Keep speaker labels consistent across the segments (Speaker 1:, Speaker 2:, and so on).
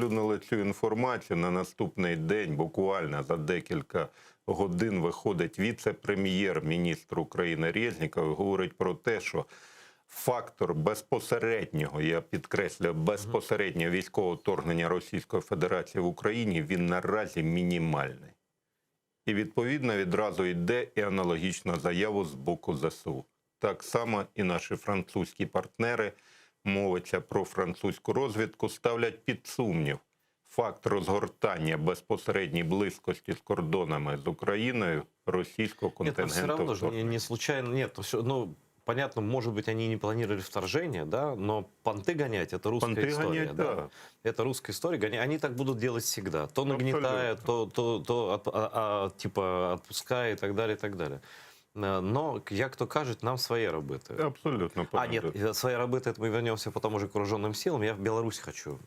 Speaker 1: оприлюднили цю інформацію, на наступний день, буквально за декілька годин, виходить віце-прем'єр-міністр України Резніков і говорить про те, що фактор безпосереднього, я підкреслюю, безпосереднього військового вторгнення Російської Федерації в Україні, він наразі мінімальний. І відповідно відразу йде і аналогічна заява з боку ЗСУ. Так само і наші французькі партнери, мовиться про французьку розвідку, ставлять під сумнів факт розгортання безпосередньої близькості з кордонами з Україною російського контингенту.
Speaker 2: Нет, все равно же не случайно, нет, ну, понятно, может быть, они не планировали вторжение, да, но понты гонять — это русская
Speaker 1: Понты
Speaker 2: история.
Speaker 1: гонять,
Speaker 2: да. Это русская история, они так будут делать всегда. То нагнетая, типа отпуская и так далее, и так далее. Но, як то кажуть, нам своє робити.
Speaker 1: Абсолютно.
Speaker 2: Нет, своє робити, это мы вернемся потом уже к вооруженным силам. Я в Беларусь хочу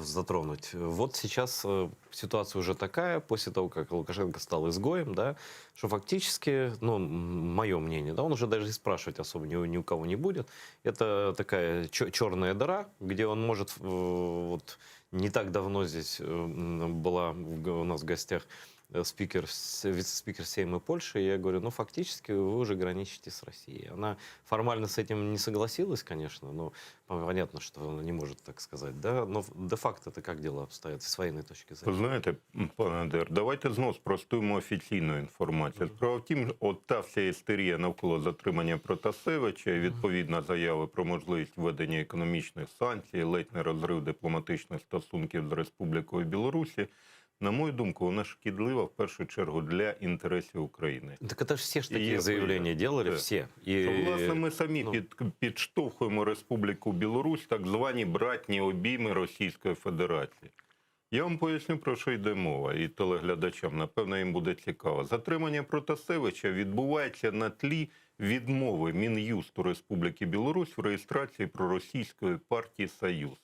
Speaker 2: затронуть. Вот сейчас ситуация уже такая, после того, как Лукашенко стал изгоем, да, что фактически, ну, мое мнение, да, он уже даже и спрашивать особо ни у кого не будет. Это такая черная дыра, где он может, вот не так давно здесь была у нас в гостях вице-спикер Сейма Польши, и я говорю, ну, фактически вы уже граничите с Россией. Она формально с этим не согласилась, конечно, но понятно, что она не может так сказать, да, но де-факто это как дела обстоят с военной точки зрения?
Speaker 1: Ви знаєте, пане Андер, давайте знову спростуємо офіційну інформацію. Справа в тім, от та вся істерія навколо затримання Протасевича і відповідна заява про можливість введення економічних санкцій, ледь не розрив дипломатичних стосунків з Республікою Білорусі, на мою думку, вона шкідлива в першу чергу для інтересів України.
Speaker 2: Так это же все ж такие заявления делали,
Speaker 1: да.
Speaker 2: все.
Speaker 1: Власне, ми самі підштовхуємо Республіку Білорусь, так звані братні обійми Російської Федерації. Я вам поясню, про що йде мова, і телеглядачам, напевно, їм буде цікаво. Затримання Протасевича відбувається на тлі відмови Мін'юсту Республіки Білорусь в реєстрації проросійської партії «Союз».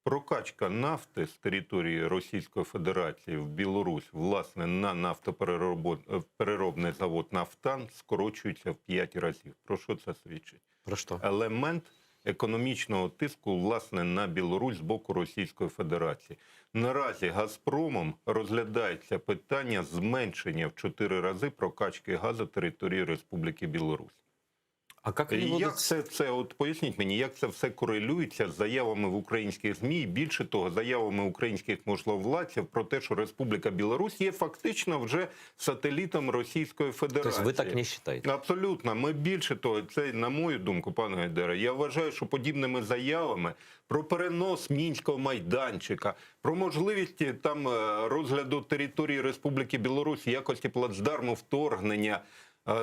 Speaker 1: Прокачка нафти з території Російської Федерації в Білорусь, власне, на нафтопереробний завод «Нафтан» скорочується в 5 разів. Про що це свідчить?
Speaker 2: Про що?
Speaker 1: Елемент економічного тиску, власне, на Білорусь з боку Російської Федерації. Наразі «Газпромом» розглядається питання зменшення в 4 рази прокачки газу території Республіки Білорусь.
Speaker 2: А як вони будуть...
Speaker 1: Як це, от поясніть мені, як це все корелюється з заявами в українських ЗМІ, і більше того, заявами українських можновладців про те, що Республіка Білорусь є фактично вже сателітом Російської Федерації.
Speaker 2: Тобто ви так не вважаєте?
Speaker 1: Абсолютно. Ми більше того, це, на мою думку, пане Гайдаре, я вважаю, що подібними заявами про перенос Мінського майданчика, про можливість там розгляду території Республіки Білорусь в якості плацдарму вторгнення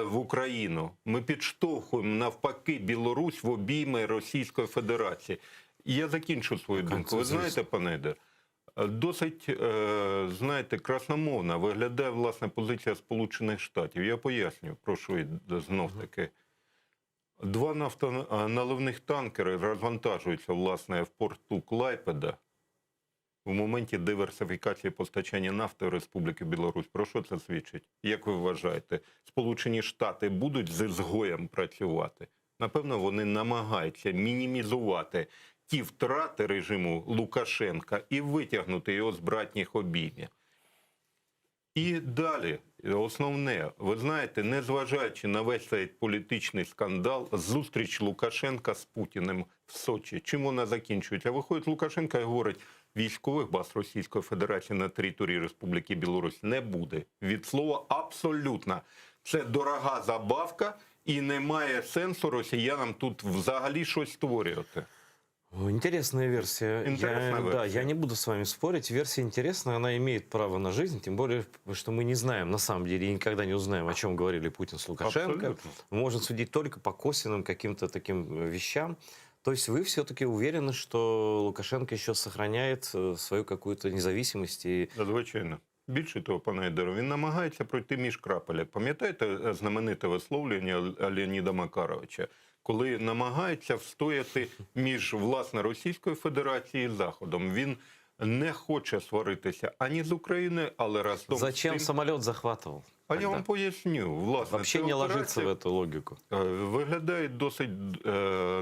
Speaker 1: в Україну. Ми підштовхуємо навпаки Білорусь в обійми Російської Федерації. І я закінчу свою думку. Ви знаєте, пане Гайдар, досить, знаєте, красномовна виглядає, власне, позиція Сполучених Штатів. Я поясню, прошу знов-таки. 2 нафтоналивних танкери розвантажуються, власне, в порту Клайпеда в моменті диверсифікації постачання нафти в Республіки Білорусь. Про що це свідчить? Як ви вважаєте, Сполучені Штати будуть з ізгоєм працювати? Напевно, вони намагаються мінімізувати ті втрати режиму Лукашенка і витягнути його з братніх обіймів. І далі, основне, ви знаєте, незважаючи на весь цей політичний скандал, зустріч Лукашенка з Путіним в Сочі. Чим вона закінчується? Виходить Лукашенко і говорить, військових баз Російської Федерації на території Республіки Білорусь не буде. Від слова абсолютно. Це дорога забавка і немає сенсу росіянам тут взагалі щось створювати.
Speaker 2: Интересная версия.
Speaker 1: Интересная версия.
Speaker 2: Да, я не буду с вами спорить. Версия интересная, она имеет право на жизнь, тем более, что мы не знаем, на самом деле, и никогда не узнаем, о чем говорили Путин с Лукашенко.
Speaker 1: Абсолютно.
Speaker 2: Мы можем судить только по косвенным каким-то таким вещам. То есть вы все-таки уверены, что Лукашенко еще сохраняет свою какую-то независимость? И...
Speaker 1: Звичайно. Більше того, пане Гайдаре, він намагається пройти між крапель. Пам'ятаєте знамените висловлювання Леоніда Макаровича? Коли намагається встояти між, власне, Російською Федерацією і Заходом. Він не хоче сваритися ані з Україною, але разом
Speaker 2: Зачем
Speaker 1: з тим...
Speaker 2: самолет захватывал?
Speaker 1: А я вам поясню. Власне,
Speaker 2: Вообще
Speaker 1: ця
Speaker 2: не ложится в
Speaker 1: операція,
Speaker 2: эту логику.
Speaker 1: виглядає досить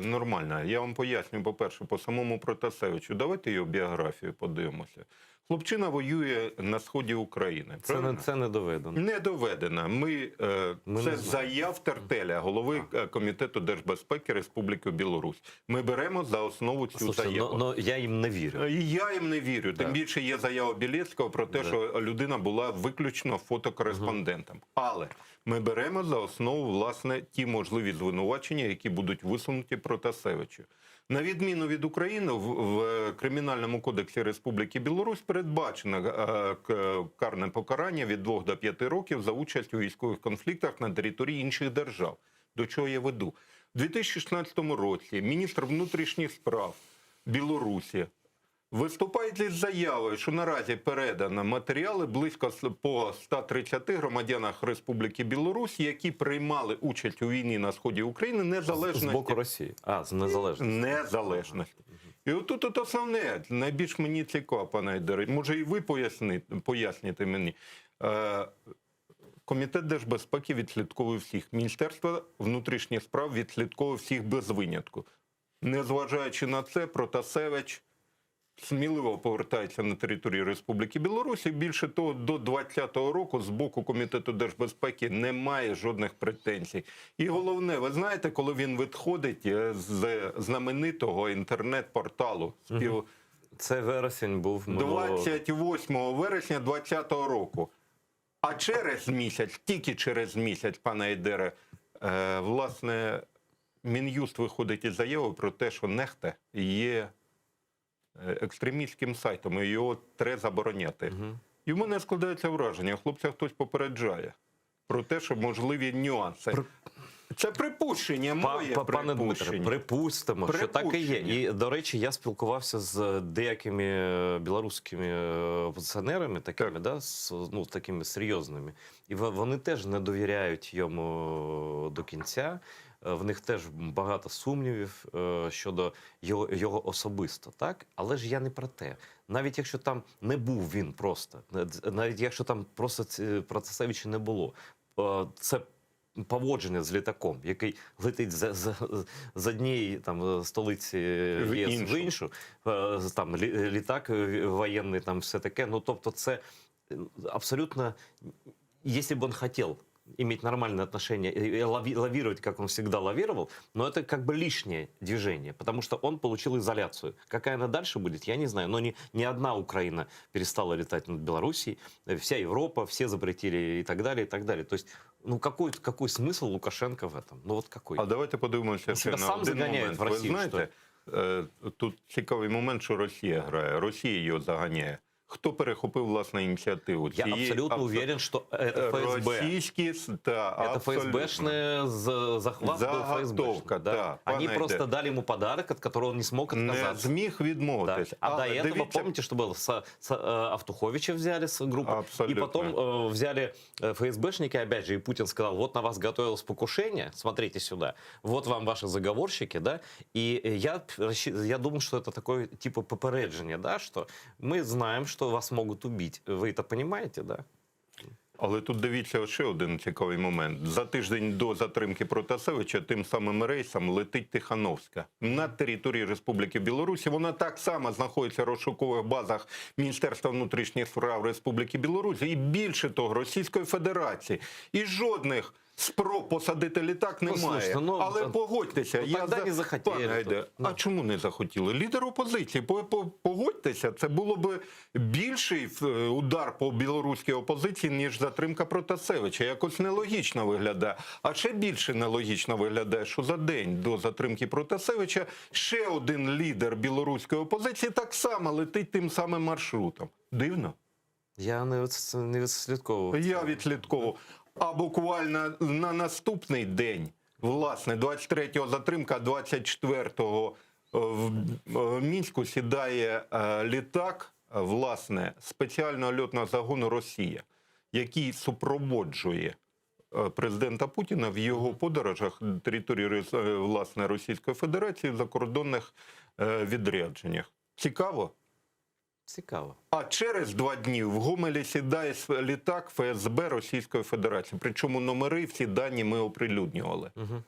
Speaker 1: нормально. Я вам поясню, по-перше, по самому Протасевичу. Давайте його біографію подивимося. Хлопчина воює на сході України. правильно?
Speaker 2: Це не доведено.
Speaker 1: Не доведено.
Speaker 2: Ми
Speaker 1: Це
Speaker 2: не знаємо.
Speaker 1: заяв Тертеля, голови Комітету Держбезпеки Республіки Білорусь. Ми беремо за основу цю
Speaker 2: Слушайте,
Speaker 1: заяву.
Speaker 2: но я им не вірю.
Speaker 1: І я їм не вірю. Тим
Speaker 2: Да.
Speaker 1: більше є заява Білецького про те,
Speaker 2: Да.
Speaker 1: що людина була виключно фотокореспондентом. Але ми беремо за основу, власне, ті можливі звинувачення, які будуть висунуті Протасевичу. На відміну від України, в Кримінальному кодексі Республіки Білорусь передбачено карне покарання від 2 до 5 років за участь у військових конфліктах на території інших держав. До чого я веду? У 2016 році міністр внутрішніх справ Білорусі виступає із заявою, що наразі передано матеріали близько по 130 громадянах Республіки Білорусь, які приймали участь у війні на сході України
Speaker 2: З
Speaker 1: незалежності.
Speaker 2: боку Росії. З незалежності.
Speaker 1: Незалежності. І отут основне, найбільш мені цікаво, пане Айдаре, може і ви поясните мені. Комітет Держбезпеки відслідковує всіх. Міністерство внутрішніх справ відслідковує всіх без винятку. Незважаючи на це, Протасевич сміливо повертається на територію Республіки Білорусь. І більше того, до 2020 року з боку Комітету Держбезпеки немає жодних претензій. І головне, ви знаєте, коли він відходить з знаменитого інтернет-порталу
Speaker 2: Це вересень був
Speaker 1: 28 вересня 2020 року. А через місяць, тільки через місяць, пане Айдаре, власне, Мін'юст виходить із заявою про те, що Нехта є екстремістським сайтом, і його треба забороняти. І в мене складається враження, хлопця хтось попереджає про те, що можливі нюанси. Це припущення, моє
Speaker 2: Пане Дмитре,
Speaker 1: припущення.
Speaker 2: припустимо, що так і є. І, до речі, я спілкувався з деякими білоруськими опозиціонерами, такими, такими серйозними. І вони теж не довіряють йому до кінця. В них теж багато сумнівів щодо його особисто, так? Але ж я не про те. Навіть якщо там не був він просто, навіть якщо там просто Протасевича не було, це поводження з літаком, який летить з однієї там столиці ЄС в іншу, там літак воєнний, там все таке. Ну, тобто це абсолютно, якщо б він хотів иметь нормальные отношения и лавировать, как он всегда лавировал, но это как бы лишнее движение, потому что он получил изоляцию. Какая она дальше будет, я не знаю, но ни одна Украина перестала летать над Белоруссией, вся Европа, все запретили и так далее, и так далее. То есть, ну какой смысл Лукашенко в этом? Ну вот какой?
Speaker 1: А давайте подивимося ще на
Speaker 2: сам
Speaker 1: один
Speaker 2: заганяє
Speaker 1: момент.
Speaker 2: в Росію,
Speaker 1: Ви знаєте, тут цікавий момент, що Росія грає. Росія його заганяє. Хто перехопив власне ініціативу?
Speaker 2: Я абсолютно уверен, что это ФСБ.
Speaker 1: Російські,
Speaker 2: Это ФСБшный захват был
Speaker 1: Заготовка,
Speaker 2: ФСБшный, да.
Speaker 1: да,
Speaker 2: Они
Speaker 1: пане
Speaker 2: просто
Speaker 1: Айдаре.
Speaker 2: дали ему подарок, от которого он не смог
Speaker 1: не
Speaker 2: отказаться.
Speaker 1: зміг
Speaker 2: Да.
Speaker 1: відмовитись.
Speaker 2: А до
Speaker 1: Але
Speaker 2: этого,
Speaker 1: дивіться,
Speaker 2: помните, что было? Автуховича взяли с группы,
Speaker 1: Абсолютно.
Speaker 2: и потом взяли ФСБшники, опять же, и Путин сказал, вот на вас готовилось покушение, смотрите сюда, вот вам ваши заговорщики, да, и я думал, что это такое типа попереджение, да, что мы знаем, что вас могут убить. Ви это понимаете, да?
Speaker 1: Але тут дивіться ще один цікавий момент. За тиждень до затримки Протасевича тим самим рейсом летить Тихановська на території Республіки Білорусі. Вона так само знаходиться в розшукових базах Міністерства внутрішніх справ Республіки Білорусі і більше того, Російської Федерації. І жодних спроб посадити літак немає.
Speaker 2: слушайте,
Speaker 1: Але погодьтеся,
Speaker 2: тогда не захотіли
Speaker 1: Пане Айде,
Speaker 2: тут.
Speaker 1: а чому не захотіли? Лідер опозиції, погодьтеся, це було б більший удар по білоруській опозиції, ніж затримка Протасевича. Якось нелогічно виглядає. А ще більше нелогічно виглядає, що за день до затримки Протасевича ще один лідер білоруської опозиції так само летить тим самим маршрутом. Дивно?
Speaker 2: Я не відслідковував.
Speaker 1: Я відслідковував. А буквально на наступний день, власне, 23-го затримка, 24-го в Мінську сідає літак, власне, спеціального льотного загону «Росія», який супроводжує президента Путіна в його подорожах на території, власне, Російської Федерації в закордонних відрядженнях. Цікаво?
Speaker 2: Цікаво.
Speaker 1: А через 2 дні в Гомелі сідає літак ФСБ Російської Федерації. Причому номери, всі дані ми оприлюднювали.
Speaker 2: Угу.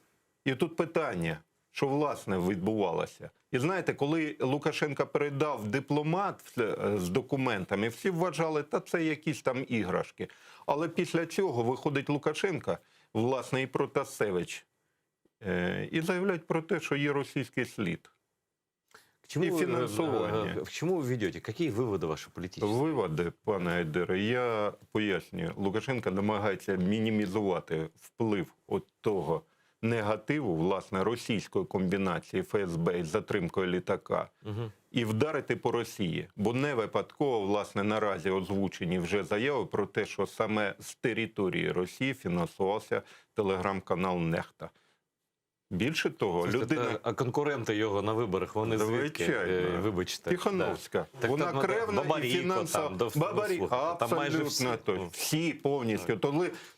Speaker 1: І тут питання, що власне відбувалося. І знаєте, коли Лукашенко передав дипломат з документами, всі вважали, та це якісь там іграшки. Але після цього виходить Лукашенко, власне, і Протасевич, і заявляють про те, що є російський слід.
Speaker 2: К чему,
Speaker 1: И финансование.
Speaker 2: к чему вы ведете? Какие выводы ваши политические?
Speaker 1: Виводи, пане Айдере, я пояснюю, Лукашенко намагається мінімізувати вплив от того негативу, власне, російської комбінації ФСБ із затримкою літака
Speaker 2: Угу.
Speaker 1: і вдарити по Росії. Бо не випадково, власне, наразі озвучені вже заяви про те, що саме з території Росії фінансувався телеграм-канал «Нехта». Більше того, людина...
Speaker 2: А конкуренти його на виборах, вони звідки?
Speaker 1: Звичайно.
Speaker 2: Вибачте.
Speaker 1: Тихановська.
Speaker 2: Так
Speaker 1: Вона
Speaker 2: там,
Speaker 1: кревна і
Speaker 2: Бабаріко
Speaker 1: фінансова.
Speaker 2: там,
Speaker 1: Бабаріко,
Speaker 2: слухайте, там майже всі.
Speaker 1: абсолютно.
Speaker 2: Ну.
Speaker 1: Всі повністю.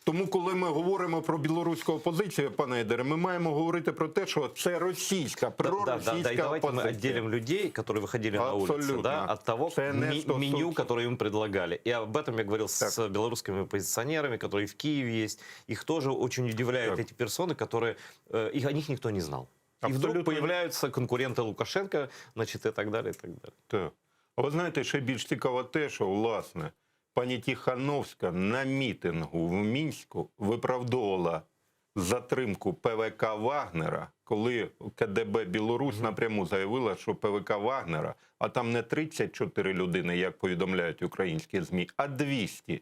Speaker 1: Тому, коли ми говоримо про білоруську опозицію, пане Ейдере, ми маємо говорити про те, що це російська, проросійська
Speaker 2: И давайте мы
Speaker 1: опозиція.
Speaker 2: отделим людей, которые выходили на
Speaker 1: Абсолютно.
Speaker 2: улицу, да, от того
Speaker 1: Это не
Speaker 2: меню,
Speaker 1: стосуется.
Speaker 2: которое им предлагали. И об этом я говорил с белорусскими оппозиционерами, которые в Киеве есть. Их тоже очень удивляют
Speaker 1: Так.
Speaker 2: эти персоны, которые... О них никто не знал. И вдруг
Speaker 1: Абсолютно.
Speaker 2: появляются конкуренты Лукашенко, значит, и так далее, и так далее.
Speaker 1: Так. А ви знаєте, ще більш цікаво те, що, власне, пані Тихановська на мітингу в Мінську виправдовувала затримку ПВК Вагнера, коли КДБ Білорусь напряму заявила, що ПВК Вагнера, а там не 34 людини, як повідомляють українські ЗМІ, а 200.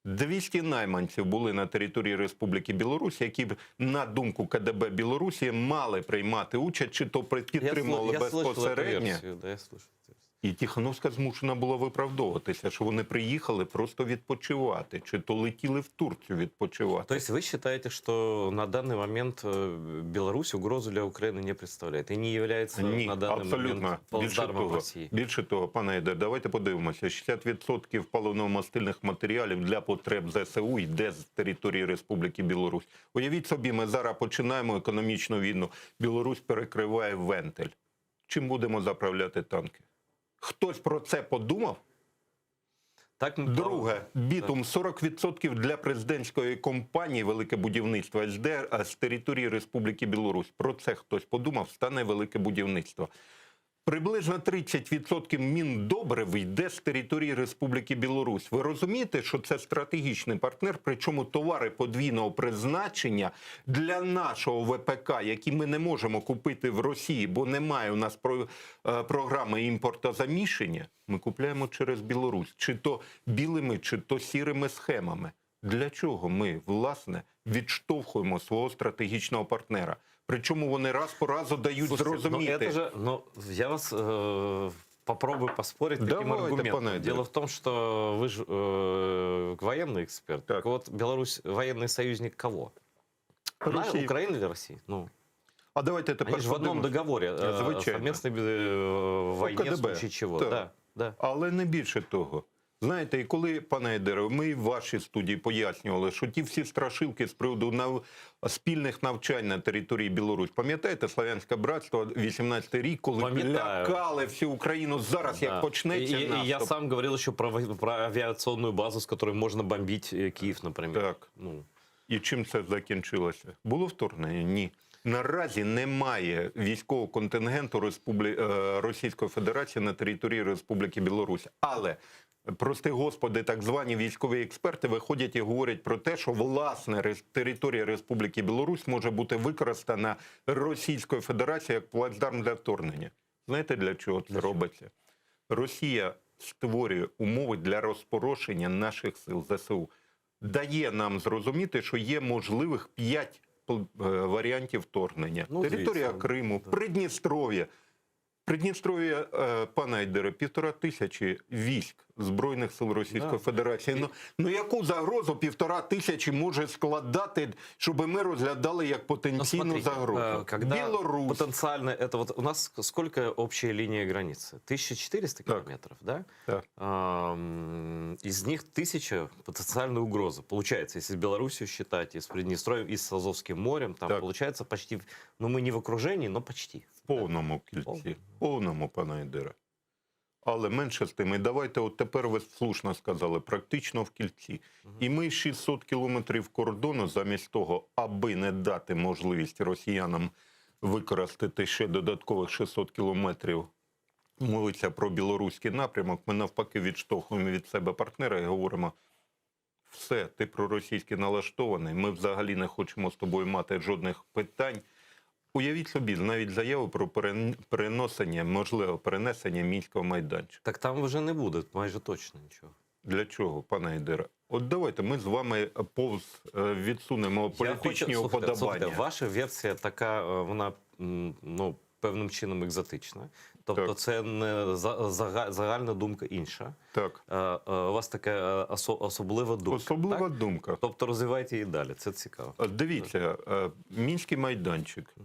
Speaker 1: 200 найманців були на території Республіки Білорусь, які б, на думку КДБ Білорусі, мали приймати участь, чи то підтримували
Speaker 2: Я слышал эту
Speaker 1: безпосередньо.
Speaker 2: версию, да, я слышал эту версию.
Speaker 1: І Тихановська змушена була виправдовуватися, що вони приїхали просто відпочивати, чи то летіли в Турцію відпочивати.
Speaker 2: То есть вы считаете, что на данный момент Беларусь угрозу для Украины не представляет и не является
Speaker 1: Ні,
Speaker 2: на данный
Speaker 1: абсолютно.
Speaker 2: момент
Speaker 1: Більше
Speaker 2: плацдармом
Speaker 1: того,
Speaker 2: России?
Speaker 1: більше того, пане Ейдер, давайте подивимося. 60% паливно-мастильних матеріалів для потреб ЗСУ йде з території Республіки Білорусь. Уявіть собі, ми зараз починаємо економічну війну. Білорусь перекриває вентиль. Чим будемо заправляти танки? Хтось про це подумав?
Speaker 2: Так,
Speaker 1: Друге, бітум 40% для президентської компанії «Велике будівництво СД» з території Республіки Білорусь. Про це хтось подумав, стане «Велике будівництво». Приблизно 30% міндобрив йде з території Республіки Білорусь. Ви розумієте, що це стратегічний партнер, причому товари подвійного призначення для нашого ВПК, які ми не можемо купити в Росії, бо немає у нас програми імпортозаміщення, ми купляємо через Білорусь, чи то білими, чи то сірими схемами. Для чого ми, власне, відштовхуємо свого стратегічного партнера? Причому вони раз по разу дають
Speaker 2: Слушайте,
Speaker 1: зрозуміти.
Speaker 2: я вас попробую поспорить таким
Speaker 1: Давайте,
Speaker 2: аргументом.
Speaker 1: пане Ейдер.
Speaker 2: Дело в том, что вы же военный эксперт. Так вот, Беларусь военный союзник кого?
Speaker 1: Росії.
Speaker 2: Украины или России? Ну,
Speaker 1: А давайте тепер
Speaker 2: они же в одном
Speaker 1: подивимося.
Speaker 2: договоре,
Speaker 1: Звичайно.
Speaker 2: совместной войне в
Speaker 1: КДБ.
Speaker 2: случае чего.
Speaker 1: Так.
Speaker 2: Да, да.
Speaker 1: Але не більше того. Знаєте, і коли, пане Ейдере, ми в вашій студії пояснювали, що ті всі страшилки з приводу спільних навчань на території Білорусі, пам'ятаєте, Славянське братство, 18-й рік, коли
Speaker 2: Пам'ятаю.
Speaker 1: лякали всю Україну зараз, як почнеться
Speaker 2: И
Speaker 1: наступ.
Speaker 2: я сам говорил еще про авиационную базу, с которой можно бомбить Киев, например.
Speaker 1: Так.
Speaker 2: Ну,
Speaker 1: І чим це закінчилося? Було вторгнення? Ні. Наразі немає військового контингенту Російської Федерації на території Республіки Білорусь. Але, прости господи, так звані військові експерти виходять і говорять про те, що, власне, територія Республіки Білорусь може бути використана Російською Федерацією як плацдарм для вторгнення. Знаєте, для чого це робиться? Росія створює умови для розпорошення наших сил ЗСУ. Дає нам зрозуміти, що є можливих 5 варіантів вторгнення.
Speaker 2: Ну,
Speaker 1: Територія
Speaker 2: звісно,
Speaker 1: Криму,
Speaker 2: да.
Speaker 1: Придністров'я. Придністров'я, пане Айдере, 1500 військ Збройних сил Російської Федерації. Ну яку загрозу 1500 може складати, щоб ми розглядали як потенційну загрозу?
Speaker 2: Когда
Speaker 1: Білорусь.
Speaker 2: потенциально это вот у нас сколько общая линия границы? 1400
Speaker 1: Так.
Speaker 2: километров, да?
Speaker 1: Так.
Speaker 2: Из них 1000 потенциальной угрозы. Получается, если с Белоруссией считать, и с Приднестровьем, и с Азовским морем, там
Speaker 1: Так.
Speaker 2: получается почти, ну мы не в окружении, но почти.
Speaker 1: В повному кільці. В повному, пане Айдере. Але менше з тим, і давайте, от тепер ви слушно сказали, практично в кільці. І ми 600 кілометрів кордону, замість того, аби не дати можливість росіянам використати ще додаткових 600 кілометрів, мовиться про білоруський напрямок, ми навпаки відштовхуємо від себе партнера і говоримо: все, ти проросійськи налаштований, ми взагалі не хочемо з тобою мати жодних питань. Уявіть собі, навіть заяву про переносення, можливе перенесення Мінського майданчика.
Speaker 2: Так там вже не буде, майже точно нічого.
Speaker 1: Для чого, пане Гайдара? От давайте ми з вами повз відсунемо політичні уподобання.
Speaker 2: Слухайте, ваша версія така, вона ну, певним чином екзотична. Тобто
Speaker 1: Так.
Speaker 2: це не загальна думка інша.
Speaker 1: Так,
Speaker 2: У вас така особлива думка.
Speaker 1: особлива
Speaker 2: так?
Speaker 1: думка.
Speaker 2: Тобто розвивайте її далі, це цікаво.
Speaker 1: Дивіться, Мінський майданчик.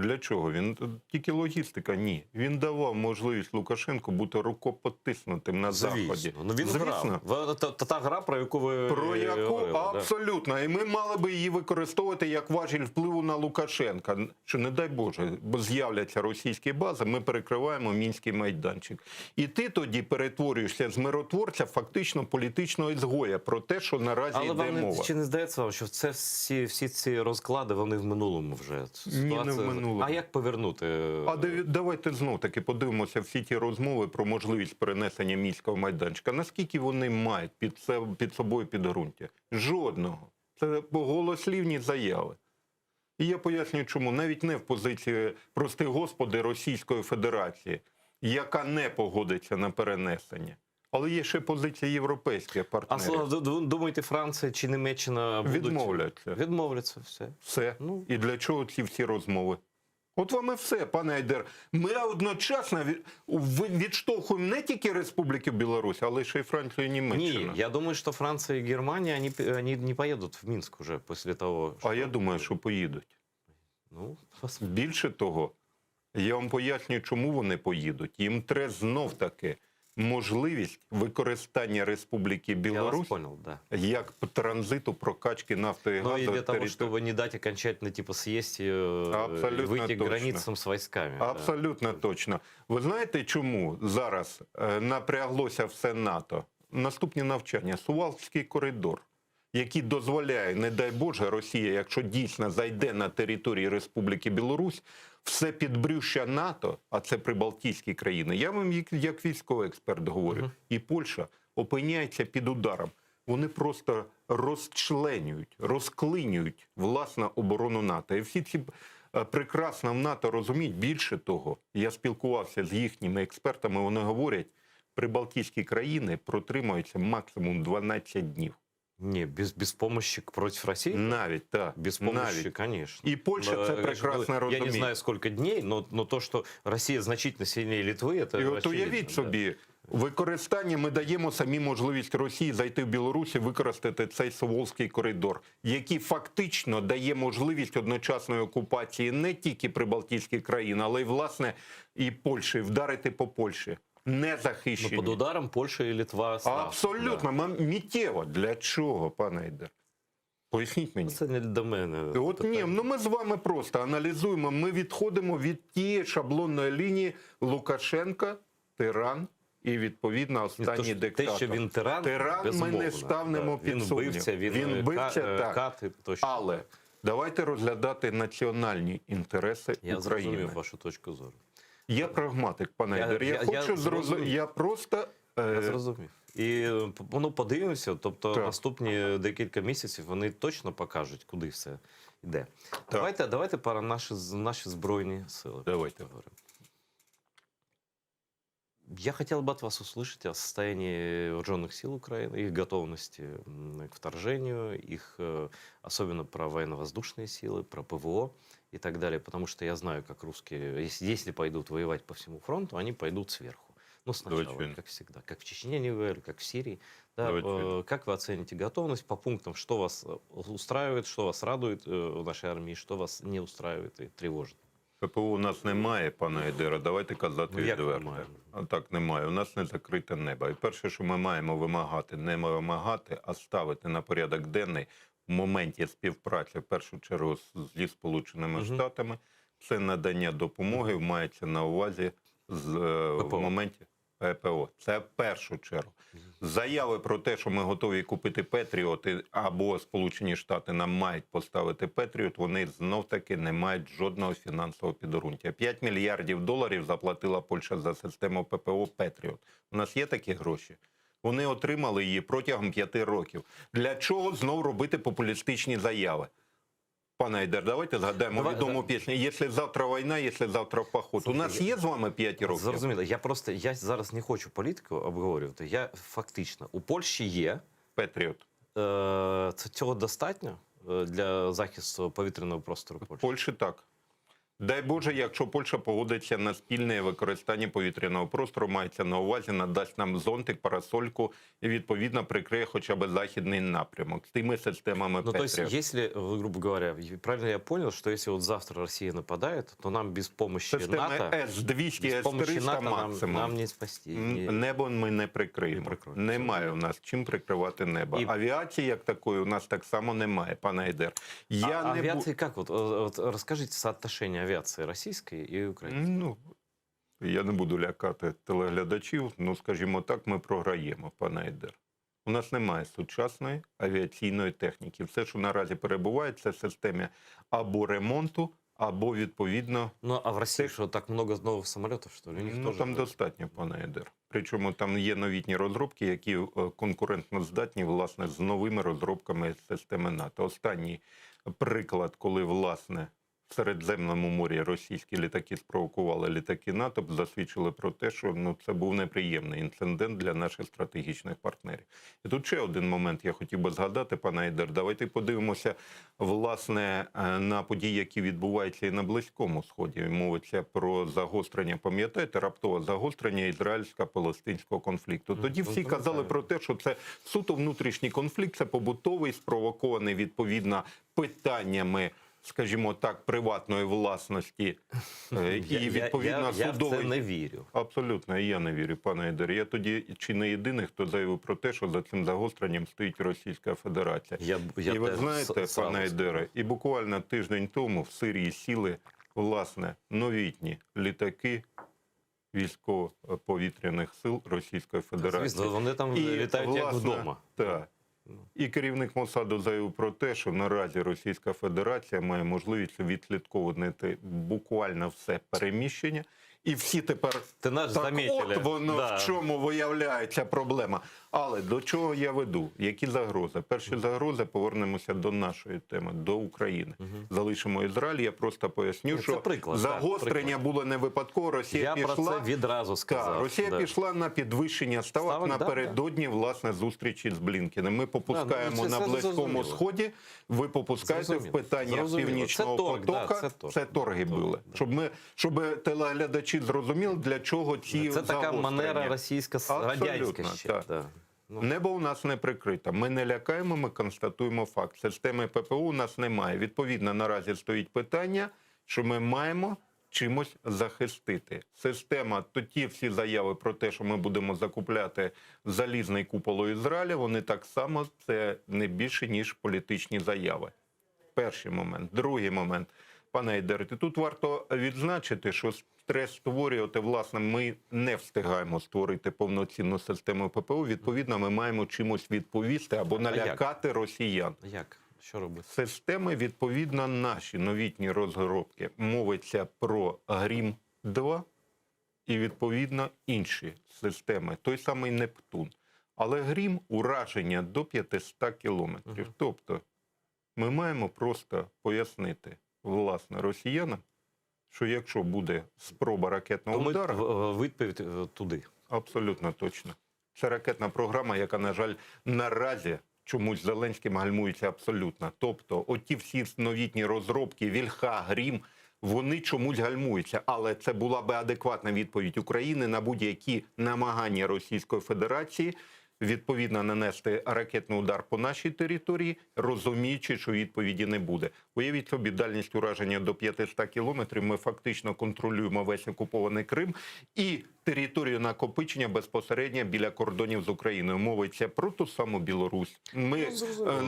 Speaker 1: Для чого? Він тільки логістика? Ні. Він давав можливість Лукашенку бути рукопотиснутим на Заході.
Speaker 2: Звісно. Ну, він
Speaker 1: Звісно.
Speaker 2: грав. Та гра, про яку ви
Speaker 1: Про яку
Speaker 2: говорили, да.
Speaker 1: абсолютно. І ми мали би її використовувати як важіль впливу на Лукашенка. Що, не дай Боже, бо з'являться російські бази, ми перекриваємо Мінський майданчик. І ти тоді перетворюєшся з миротворця фактично політичного ізгоя про те, що наразі
Speaker 2: Але
Speaker 1: йде
Speaker 2: вам
Speaker 1: мова.
Speaker 2: чи не здається вам, що це всі ці розклади, вони в минулому вже?
Speaker 1: Ні, не в минулому.
Speaker 2: А як повернути?
Speaker 1: А давайте знов-таки подивимося всі ті розмови про можливість перенесення Мінського майданчика. Наскільки вони мають під собою підґрунтя? Жодного. Це голослівні заяви. І я пояснюю, чому. Навіть не в позиції, прости господи, Російської Федерації, яка не погодиться на перенесення. Але є ще позиція європейських
Speaker 2: А
Speaker 1: партнерів.
Speaker 2: думаєте, Франція чи Німеччина будуть?
Speaker 1: Відмовляться.
Speaker 2: Відмовляться, все.
Speaker 1: Все.
Speaker 2: Ну.
Speaker 1: І для чого ці всі розмови? От вам і все, пане Айдер. Ми одночасно відштовхуємо не тільки Республіки Білорусь, але ще й Францію і Німеччину.
Speaker 2: Не, я думаю, что Франция и Германия, они не поедут в Минск уже после того, что...
Speaker 1: А я думаю, що поїдуть.
Speaker 2: Ну,
Speaker 1: Більше того, я вам поясню, чому вони поїдуть. Їм треба знов-таки можливість використання Республіки
Speaker 2: я вас
Speaker 1: Білорусь
Speaker 2: понял, да.
Speaker 1: як транзиту прокачки нафти і
Speaker 2: Ну и
Speaker 1: газу.
Speaker 2: для того, чтобы не дать окончательно типа съесть ее,
Speaker 1: Абсолютно
Speaker 2: выйти к
Speaker 1: точно.
Speaker 2: границам с войсками. да.
Speaker 1: Абсолютно точно. Ви знаєте, чому зараз напряглося все НАТО? Наступні навчання. Сувалський коридор, який дозволяє, не дай Боже, Росія, якщо дійсно зайде на території Республіки Білорусь, все підбрюща НАТО, а це прибалтійські країни, я вам як військовий експерт говорю, і Польща опиняється під ударом. Вони просто розчленюють, розклинюють власну оборону НАТО. І всі ці прекрасно в НАТО розуміють. Більше того, я спілкувався з їхніми експертами, вони говорять, прибалтійські країни протримаються максимум 12 днів.
Speaker 2: Не, без помощи против России?
Speaker 1: Навіть, так.
Speaker 2: Без помощи,
Speaker 1: навіть.
Speaker 2: конечно.
Speaker 1: І Польща це прекрасно
Speaker 2: Я
Speaker 1: розуміє.
Speaker 2: не знаю, сколько дней, но то, что Россия значительно сильнее Литвы, это
Speaker 1: І от
Speaker 2: очевидно,
Speaker 1: уявіть
Speaker 2: да.
Speaker 1: собі, використання, ми даємо самі можливість Росії зайти в Білорусь і використати цей Суволський коридор, який фактично дає можливість одночасної окупації не тільки прибалтійських країн, але й, власне, і Польщі, вдарити по Польщі. Не
Speaker 2: Ну,
Speaker 1: захищені.
Speaker 2: под ударом Польша и Литва. сразу,
Speaker 1: Абсолютно. Миттєво. Для чого, пане Айдер? Поясніть мені.
Speaker 2: Да. Це не до мене.
Speaker 1: От ні, ну ми з вами просто аналізуємо, ми відходимо від тієї шаблонної лінії Лукашенка, тиран і, відповідно, останній диктатор.
Speaker 2: Те, що він тиран,
Speaker 1: Тиран ми
Speaker 2: безумовно,
Speaker 1: не ставимо
Speaker 2: да.
Speaker 1: під сумнів.
Speaker 2: Він
Speaker 1: вбивця, так.
Speaker 2: кат, і тощо.
Speaker 1: Але давайте розглядати національні інтереси
Speaker 2: Я
Speaker 1: України.
Speaker 2: зрозумів вашу точку зору.
Speaker 1: Я прагматик, пане Айдер. Я
Speaker 2: зрозумів.
Speaker 1: Я просто...
Speaker 2: Я зрозумів. І ну, подивимося, тобто
Speaker 1: Так.
Speaker 2: наступні декілька місяців вони точно покажуть, куди все йде. Давайте про наші Збройні сили.
Speaker 1: Давайте.
Speaker 2: поговоримо. Я хотел бы от вас услышать о состоянии вооруженных сил Украины, их готовности к вторжению, их, особенно про военно-воздушные силы, про ПВО и так далее. Потому что я знаю, как русские, если пойдут воевать по всему фронту, они пойдут сверху. Ну, сначала, как всегда. Как в Чечне не воевали, как в Сирии. Да, как вы оцените готовность по пунктам, что вас устраивает, что вас радует в нашей армии, что вас не устраивает и тревожит?
Speaker 1: ППО у нас немає, пане Айдера, давайте казати
Speaker 2: Ну, як
Speaker 1: відверто.
Speaker 2: немає?
Speaker 1: А так немає. У нас не закрите небо. І перше, що ми маємо вимагати, не вимагати, а ставити на порядок денний в моменті співпраці, в першу чергу зі Сполученими Штатами, це надання допомоги, мається на увазі в моменті ППО. Це в першу чергу. Заяви про те, що ми готові купити Петріоти або Сполучені Штати нам мають поставити Петріот, вони знов-таки не мають жодного фінансового підґрунтя. 5 мільярдів доларів заплатила Польща за систему ППО Петріот. У нас є такі гроші? Вони отримали її протягом 5 років. Для чого знов робити популістичні заяви? Пане Айдар, давайте згадаємо відому пісню. «Якщо завтра війна, якщо завтра поход». У нас є з вами 5 років?
Speaker 2: Зрозуміло. Я зараз не хочу політику обговорювати. Я фактично, у Польщі є.
Speaker 1: Петріот.
Speaker 2: Цього достатньо для захисту повітряного простору
Speaker 1: В
Speaker 2: Польщі?
Speaker 1: Польщі так. Дай Боже, якщо Польща погодиться на спільне використання повітряного простору, мається на увазі, надасть нам зонтик, парасольку і, відповідно, прикриє хоча б західний напрямок з тими системами
Speaker 2: Ну, то есть,
Speaker 1: Петріот.
Speaker 2: если, грубо говоря, правильно я понял, что если вот завтра Россия нападает, то нам без помощи
Speaker 1: Системи
Speaker 2: НАТО,
Speaker 1: С-200,
Speaker 2: без помощи
Speaker 1: С-300
Speaker 2: НАТО
Speaker 1: максимум.
Speaker 2: нам не спасти.
Speaker 1: Небо ми не прикриємо.
Speaker 2: Не прикроємо.
Speaker 1: Немає у нас чим прикривати небо.
Speaker 2: І-
Speaker 1: Авіації, як такої, у нас так само немає, пане Айдер.
Speaker 2: Авиации как? Вот расскажите соотношение авиации российской и украинской.
Speaker 1: Ну, я не буду лякати телеглядачів, ну, скажімо так, ми програємо, пане Айдер. У нас немає сучасної авіаційної техніки. Все, що наразі перебуває, це в системі або ремонту, або, відповідно,
Speaker 2: Ну, а в России что, так много новых самолетов, что ли? У них
Speaker 1: ну,
Speaker 2: тоже
Speaker 1: там
Speaker 2: это-
Speaker 1: достатньо, пане Айдер. Причому там є новітні розробки, які конкурентно здатні, власне, з новими розробками системи НАТО. Останній приклад, коли, власне, в Середземному морі російські літаки спровокували літаки НАТО, засвідчили про те, що ну, це був неприємний інцидент для наших стратегічних партнерів. І тут ще один момент я хотів би згадати, пане Айдер. Давайте подивимося, власне, на події, які відбуваються і на Близькому Сході. Мовиться про загострення, пам'ятаєте, раптове загострення ізраїльсько-палестинського конфлікту. Тоді всі казали про те, що це суто внутрішній конфлікт, це побутовий, спровокований, відповідно, питаннями, скажімо так, приватної власності і, відповідно,
Speaker 2: я в
Speaker 1: судової.
Speaker 2: це не вірю.
Speaker 1: Абсолютно, і я не вірю, пане Айдер. Я тоді чи не єдиний, хто заявив про те, що за цим загостренням стоїть Російська Федерація.
Speaker 2: Я
Speaker 1: І ви
Speaker 2: теж
Speaker 1: знаєте,
Speaker 2: сразу
Speaker 1: пане Айдере, і буквально тиждень тому в Сирії сіли, власне, новітні літаки військово-повітряних сил Російської Федерації.
Speaker 2: Звісно, вони там літають як вдома.
Speaker 1: Так. І керівник Моссаду заявив про те, що наразі Російська Федерація має можливість відслідковувати буквально все переміщення. І всі тепер
Speaker 2: Ти наш
Speaker 1: так
Speaker 2: замітили.
Speaker 1: от воно
Speaker 2: Да.
Speaker 1: в чому виявляється проблема. Але до чого я веду? Які загрози? Перші загрози, повернемося до нашої теми, до України. Залишимо Ізраїль, я просто поясню,
Speaker 2: Це
Speaker 1: що
Speaker 2: приклад,
Speaker 1: загострення
Speaker 2: приклад.
Speaker 1: було не випадково. Росія
Speaker 2: Я
Speaker 1: пішла...
Speaker 2: про це відразу сказав.
Speaker 1: Так, Росія
Speaker 2: да.
Speaker 1: пішла на підвищення ставок
Speaker 2: Ставок,
Speaker 1: напередодні, власне, зустрічі з Блінкеном. Ми попускаємо
Speaker 2: це
Speaker 1: на Близькому
Speaker 2: зрозуміло.
Speaker 1: Сході, ви попускаєте в
Speaker 2: Зрозуміло.
Speaker 1: питання
Speaker 2: Зрозуміло.
Speaker 1: Північного
Speaker 2: Це торг, да,
Speaker 1: потока. Це торги були.
Speaker 2: Да.
Speaker 1: Щоб телеглядачі зрозуміли, для чого ці
Speaker 2: Це така
Speaker 1: загострення.
Speaker 2: манера російська,
Speaker 1: Абсолютно,
Speaker 2: радянська ще.
Speaker 1: так.
Speaker 2: Да. Ну.
Speaker 1: Небо у нас не прикрите. Ми не лякаємо, ми констатуємо факт. Системи ППО у нас немає. Відповідно, наразі стоїть питання, що ми маємо чимось захистити. Система, то ті всі заяви про те, що ми будемо закупляти залізний купол Ізраїля, вони так само, це не більше, ніж політичні заяви. Перший момент. Другий момент. Пане Айдер, тут варто відзначити, що стрес створювати, власне, ми не встигаємо створити повноцінну систему ППО. Відповідно, ми маємо чимось відповісти або налякати росіян.
Speaker 2: Як? Що робити?
Speaker 1: Системи, відповідно, наші новітні розробки. Мовиться про Грім-2 і, відповідно, інші системи. Той самий Нептун. Але Грім – ураження до 500 кілометрів. Тобто, ми маємо просто пояснити, власне, росіянам, що якщо буде спроба ракетного
Speaker 2: То ми
Speaker 1: удару,
Speaker 2: відповідь туди.
Speaker 1: абсолютно точно. Це ракетна програма, яка, на жаль, наразі чомусь Зеленським гальмується абсолютно. Тобто, оті всі новітні розробки, Вільха, Грім, вони чомусь гальмуються. Але це була би адекватна відповідь України на будь-які намагання Російської Федерації відповідно нанести ракетний удар по нашій території, розуміючи, що відповіді не буде. Уявіть собі, дальність ураження до 500 кілометрів, ми фактично контролюємо весь окупований Крим і територію накопичення безпосередньо біля кордонів з Україною. Мовиться про ту саму Білорусь. Ми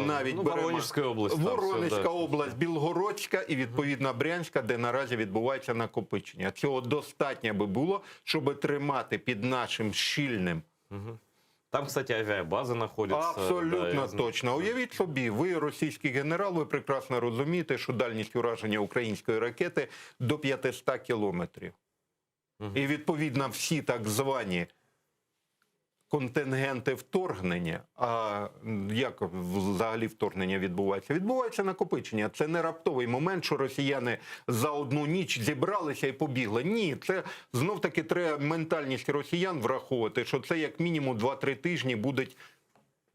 Speaker 1: навіть беремо
Speaker 2: Воронежська область. там
Speaker 1: Воронежська
Speaker 2: все, да.
Speaker 1: область, Білгородська і відповідно Брянська, де наразі відбувається накопичення. Цього достатньо би було, щоб тримати під нашим щільним.
Speaker 2: Там, кстати, авиабаза находится.
Speaker 1: Абсолютно
Speaker 2: да,
Speaker 1: точно. Уявіть собі, ви російський генерал, ви прекрасно розумієте, що дальність ураження української ракети до 500 кілометрів. І відповідно всі так звані контингенти вторгнення, а як взагалі вторгнення відбувається? Відбувається накопичення. Це не раптовий момент, що росіяни за одну ніч зібралися і побігли. Ні, це знов-таки треба ментальність росіян враховувати, що це як мінімум 2-3 тижні будуть.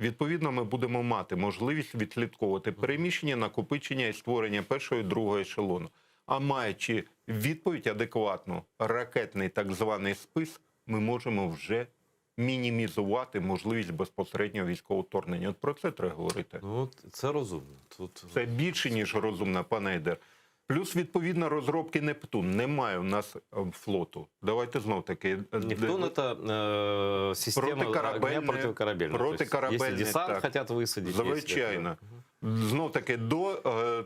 Speaker 1: Відповідно, ми будемо мати можливість відслідковувати переміщення, накопичення і створення першого і другого ешелону. А маючи відповідь адекватну, ракетний так званий спис, ми можемо вже мінімізувати можливість безпосереднього військового вторгнення. От про це треба говорити.
Speaker 2: Ну, це розумно. Тут...
Speaker 1: Це більше, ніж розумно, пане Ейдер. Плюс, відповідно, розробки «Нептун». Немає у нас флоту. Давайте знов-таки...
Speaker 2: Нептун – это система огня противокорабельная.
Speaker 1: Протикорабельний,
Speaker 2: Если десант
Speaker 1: так.
Speaker 2: хотят высадить.
Speaker 1: Звичайно. Знов-таки до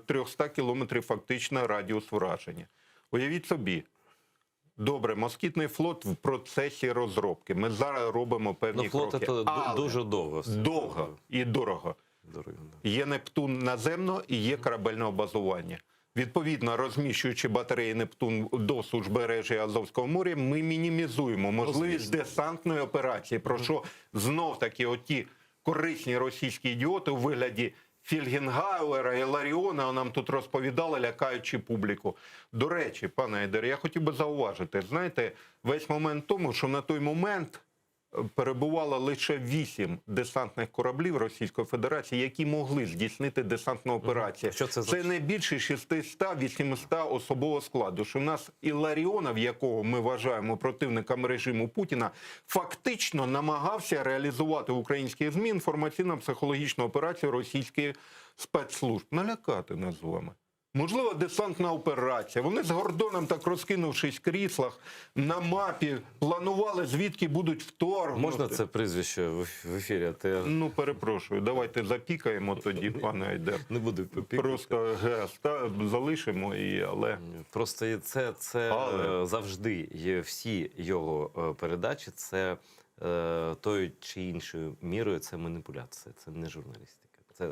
Speaker 1: 300 кілометрів фактично радіус враження. Уявіть собі, добре, москітний флот в процесі розробки. Ми зараз робимо певні
Speaker 2: Ну, флот
Speaker 1: кроки.
Speaker 2: це
Speaker 1: Але
Speaker 2: дуже довго.
Speaker 1: довго і дорого.
Speaker 2: Дорого, да.
Speaker 1: Є «Нептун» наземно і є корабельне базування. Відповідно, розміщуючи батареї «Нептун» до узбережжя Азовського моря, ми мінімізуємо можливість десантної операції, про що знов-таки оті корисні російські ідіоти у вигляді Фельгенгауера і Ларіона нам тут розповідали, лякаючи публіку. До речі, пане Ейдер, я хотів би зауважити, знаєте, весь момент в тому, що на той момент перебувало лише 8 десантних кораблів Російської Федерації, які могли здійснити десантну операцію.
Speaker 2: Що це
Speaker 1: Це не більше 600-800 особового складу. Що у нас Іларіонов, якого ми вважаємо противником режиму Путіна, фактично намагався реалізувати в українських ЗМІ інформаційно-психологічну операцію російських спецслужб. Налякати нас з вами. Можливо, десантна операція. Вони з Гордоном, так розкинувшись в кріслах, на мапі планували, звідки будуть вторгнути.
Speaker 2: Можна це прізвище в ефірі?
Speaker 1: Ну, перепрошую, давайте запікаємо тоді, пане Ейдер.
Speaker 2: Не буду пікати.
Speaker 1: Просто залишимо її, але...
Speaker 2: Просто це завжди є, всі його передачі, це тою чи іншою мірою, це маніпуляція, це не журналістика. Це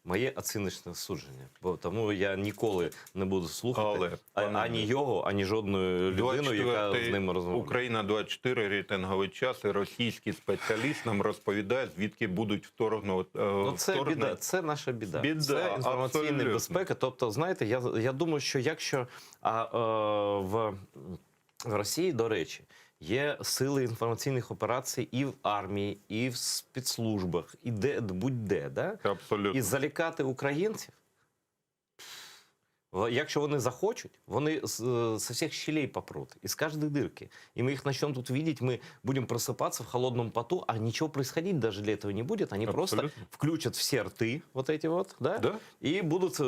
Speaker 2: моє оціночне судження. Бо тому я ніколи не буду слухати ані його, ані жодної людини, яка з ним розмовляє.
Speaker 1: Україна-24, рейтинговий час, і російський спеціаліст нам розповідає, звідки будуть вторгнути.
Speaker 2: Ну, це біда, це наша біда. Це інформаційна безпека. Тобто, знаєте, я думаю, що якщо в Росії, до речі, є сили інформаційних операцій і в армії, і в спецслужбах, і будь-де, да?
Speaker 1: Абсолютно.
Speaker 2: І залякати українців, якщо вони захочуть, вони со всех щелей попрут, из каждой дырки. И мы их начнем тут видеть, мы будем просыпаться в холодном поту, а ничего происходить даже для этого не будет. Они просто включат все рты, вот эти вот, да?
Speaker 1: Да?
Speaker 2: И будут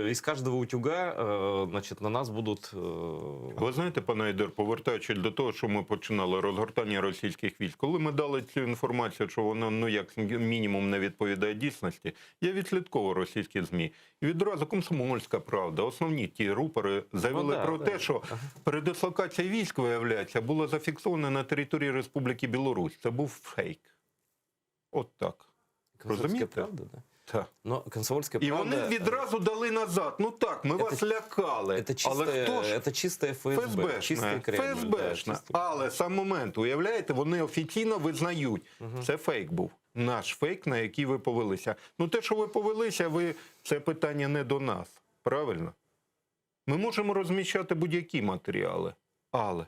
Speaker 2: из каждого утюга, значит, на нас будут...
Speaker 1: Ви знаєте, пане Ейдер, повертаючись до того, що ми починали, розгортання російських військ, коли ми дали цю інформацію, що воно, ну, як мінімум не відповідає дійсності, я відслідковував російські ЗМІ. І відразу «Комсомольська правда», основні ті рупори заявили про те, що передислокація військ, виявляється, була зафіксована на території Республіки Білорусь. Це був фейк. От так. Розумієте?
Speaker 2: Правда, да?
Speaker 1: Так.
Speaker 2: Но «Комсомольська
Speaker 1: І
Speaker 2: правда...
Speaker 1: вони відразу дали назад. Ну так, ми вас лякали. Але хто ж?
Speaker 2: Це чисте ФСБ. Чистий Кремль.
Speaker 1: ФСБшна.
Speaker 2: Да,
Speaker 1: але сам момент, уявляєте, вони офіційно визнають. Це фейк був. Наш фейк, на який ви повелися. Ну те, що ви повелися, це питання не до нас. Правильно? Ми можемо розміщати будь-які матеріали. Але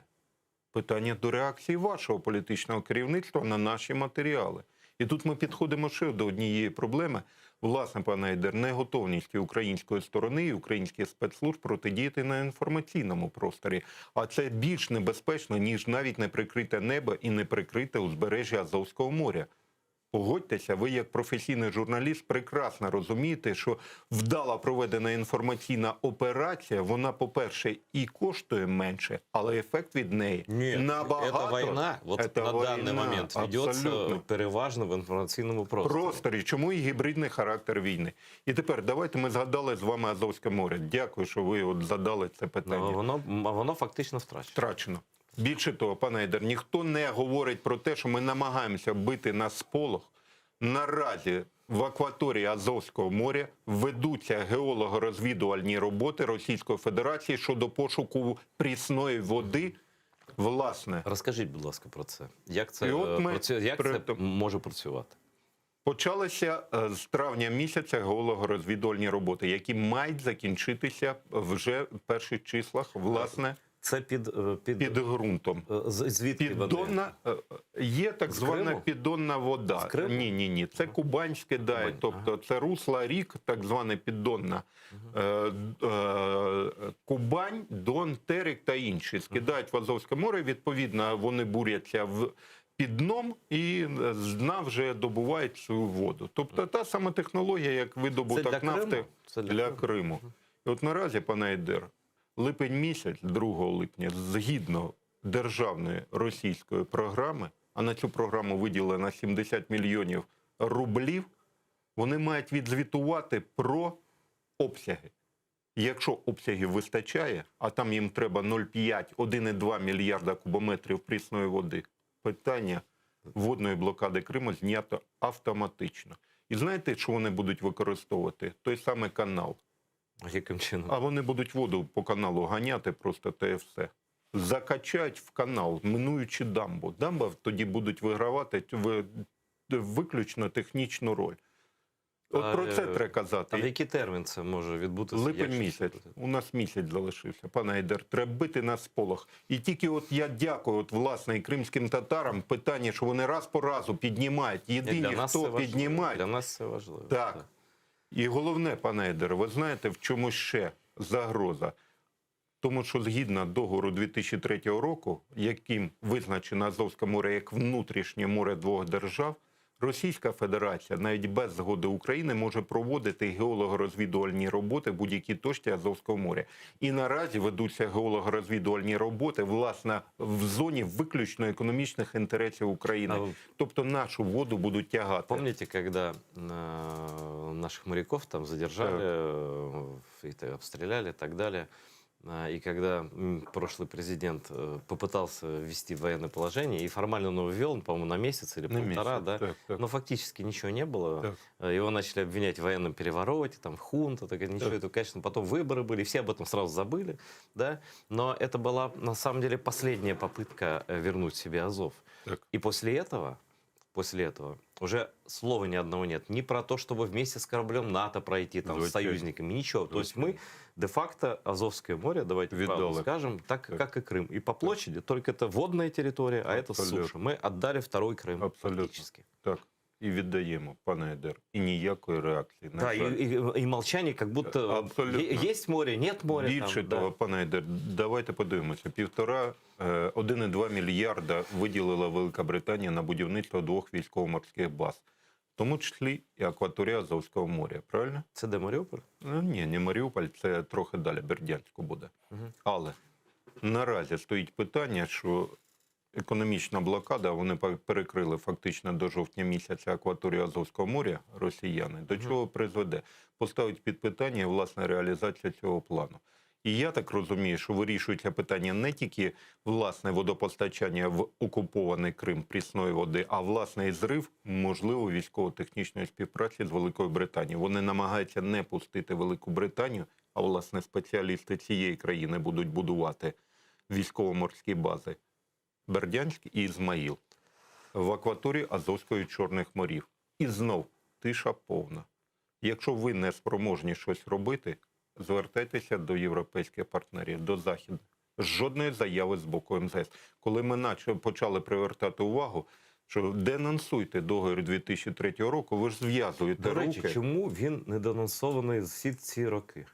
Speaker 1: питання до реакції вашого політичного керівництва на наші матеріали. І тут ми підходимо ще до однієї проблеми. Власне, пане Ейдер, неготовність української сторони і українських спецслужб протидіяти на інформаційному просторі. А це більш небезпечно, ніж навіть неприкрите небо і неприкрите узбережжя Азовського моря. Погодьтеся, ви як професійний журналіст прекрасно розумієте, що вдало проведена інформаційна операція, вона, по-перше, і коштує менше, але ефект від неї набагато...
Speaker 2: Это война, вот
Speaker 1: Это
Speaker 2: на данный
Speaker 1: война,
Speaker 2: момент ведется
Speaker 1: абсолютно.
Speaker 2: переважно в інформаційному просторі.
Speaker 1: Просторі. Чому і гібридний характер війни? І тепер давайте ми згадали з вами Азовське море. Дякую, що ви от задали це питання.
Speaker 2: Но воно фактично втрачено.
Speaker 1: Втрачено. Більше того, пане Айдар, ніхто не говорить про те, що ми намагаємося бити на сполох. Наразі в акваторії Азовського моря ведуться геолого-розвідувальні роботи Російської Федерації щодо пошуку прісної води, власне.
Speaker 2: Розкажіть, будь ласка, про це. Як це,
Speaker 1: І от ми
Speaker 2: як
Speaker 1: при
Speaker 2: це
Speaker 1: тому-
Speaker 2: може працювати?
Speaker 1: Почалися з травня місяця геолого-розвідувальні роботи, які мають закінчитися вже в перших числах, власне,
Speaker 2: Це
Speaker 1: під ґрунтом.
Speaker 2: звідки вони?
Speaker 1: Піддонна, є так
Speaker 2: З
Speaker 1: звана
Speaker 2: Криму?
Speaker 1: піддонна вода.
Speaker 2: З Криму?
Speaker 1: Ні. Це Кубанське,
Speaker 2: Кубань,
Speaker 1: тобто це русла рік, так звана піддонна. Кубань, Дон, Терек та інші скидають в Азовське море, відповідно, вони буряться під дном і з дна вже добувають цю воду. Тобто та сама технологія, як видобуток
Speaker 2: Це для
Speaker 1: нафти
Speaker 2: Криму? Це
Speaker 1: для Криму. І от наразі, пане Айдер, липень місяць, 2 липня, згідно державної російської програми, а на цю програму виділено 70 мільйонів рублів, вони мають відзвітувати про обсяги. Якщо обсягів вистачає, а там їм треба 0,5-1,2 мільярда кубометрів прісної води, питання водної блокади Криму знято автоматично. І знаєте, що вони будуть використовувати? Той самий канал.
Speaker 2: Яким чином?
Speaker 1: А вони будуть воду по каналу ганяти просто та і все. Закачають в канал, минуючи дамбу. Дамба тоді будуть вигравати виключно технічну роль. От про це треба казати.
Speaker 2: А в який термін це може відбутися?
Speaker 1: Липень місяць. У нас місяць залишився, пане Айдар. Треба бити на сполох. І тільки от я дякую от, власне, і кримським татарам питання, що вони раз по разу піднімають. Єдині, хто піднімає.
Speaker 2: Для нас це важливо.
Speaker 1: Так. І головне, пане Айдар, ви знаєте, в чому ще загроза? Тому що згідно договору 2003 року, яким визначено Азовське море як внутрішнє море двох держав, Російська Федерація навіть без згоди України може проводити геолого-розвідувальні роботи в будь-якій точці Азовського моря. І наразі ведуться геолого-розвідувальні роботи, власне, в зоні виключно економічних інтересів України. Тобто нашу воду будуть тягати.
Speaker 2: Помните, когда наших моряков там задержали, обстреляли и так далее, и когда прошлый президент попытался ввести военное положение, и формально он его ввел, по-моему, на месяц или полтора, да?
Speaker 1: Так.
Speaker 2: Но фактически ничего не было. Его начали обвинять в военном перевороте, там, хунта, так, ничего этого, конечно, потом выборы были, все об этом сразу забыли, да? Но это была, на самом деле, последняя попытка вернуть себе Азов.
Speaker 1: Так.
Speaker 2: И после этого уже слова ни одного нет. Ни про то, чтобы вместе с кораблем НАТО пройти, там, с союзниками, ничего. То есть мы де-факто Азовское море, давайте правду скажем, так как и Крым. И по площади, только это водная территория, а это суша. Мы отдали второй Крым фактически.
Speaker 1: Так. І віддаємо, пане Айдар. І ніякої реакції.
Speaker 2: Да, і мовчання, як будто є море, нет моря.
Speaker 1: Більше того, пане Айдар, давайте подивимося. 1,2 мільярда виділила Велика Британія на будівництво 2 військово-морських баз. В тому числі і акваторія Азовського моря, правильно?
Speaker 2: Це де Маріуполь?
Speaker 1: Ні, не Маріуполь, це трохи далі, Бердянську буде. Але наразі стоїть питання, що економічна блокада, вони перекрили фактично до жовтня місяця акваторію Азовського моря, росіяни. До чого призведе? Поставить під питання, власне, реалізація цього плану. І я так розумію, що вирішується питання не тільки, власне, водопостачання в окупований Крим прісної води, а, власне, і зрив, можливо, військово-технічної співпраці з Великою Британією. Вони намагаються не пустити Велику Британію, а, власне, спеціалісти цієї країни будуть будувати військово-морські бази Бердянськ і Ізмаїл в акваторії Азовського і Чорних морів. І знов тиша повна. Якщо ви не спроможні щось робити, звертайтеся до європейських партнерів, до Західних. Жодної заяви з боку МЗС. Коли ми почали привертати увагу, що денонсуйте договір 2003 року, ви ж зв'язуєте руки.
Speaker 2: До речі, чому він не денонсований всі ці роки?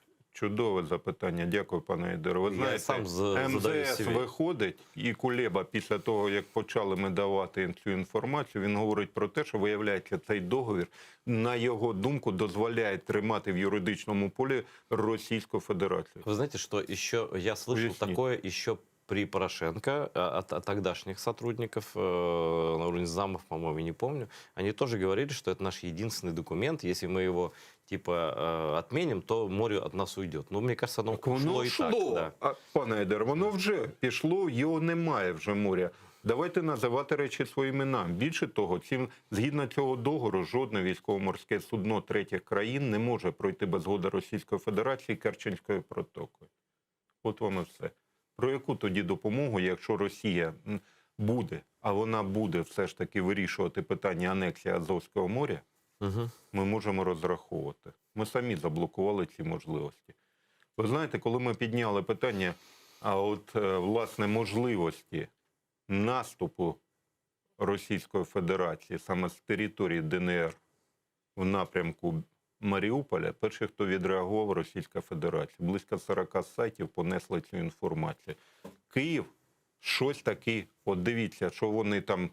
Speaker 1: Чудове запитання. Дякую, пане Ейдере. Ви
Speaker 2: Я
Speaker 1: знаєте,
Speaker 2: сам задаю
Speaker 1: МЗС
Speaker 2: собі.
Speaker 1: виходить, і Кулеба після того, як почали ми давати цю інформацію, він говорить про те, що, виявляється, цей договір, на його думку, дозволяє тримати в юридичному полі Російську Федерацію.
Speaker 2: Вы знаете, что еще я слышал
Speaker 1: Поясните.
Speaker 2: такое еще при Порошенко от тогдашних сотрудников на уровне замов, по-моему, не помню. Они тоже говорили, что это наш единственный документ. Если мы его типа отменим, то море от нас уйдет. Ну, мне кажется, оно
Speaker 1: Так воно
Speaker 2: ушло и так.
Speaker 1: йшло,
Speaker 2: Да.
Speaker 1: пане Ейдер, воно вже пішло, його немає вже моря. Давайте називати речі своїм іменам. Більше того, згідно цього договору, жодне військово-морське судно третіх країн не може пройти без згоди Російської Федерації Керченською протокою. От вам і все. Про яку тоді допомогу, якщо Росія буде, а вона буде все ж таки вирішувати питання анексії Азовського моря,
Speaker 2: Мгм.
Speaker 1: ми можемо розраховувати. Ми самі заблокували ці можливості. Ви знаєте, коли ми підняли питання, власне, можливості наступу Російської Федерації саме з території ДНР в напрямку Маріуполя, перший, хто відреагував, Російська Федерація. Близько 40 сайтів понесли цю інформацію. Київ щось таки, от дивіться, що вони там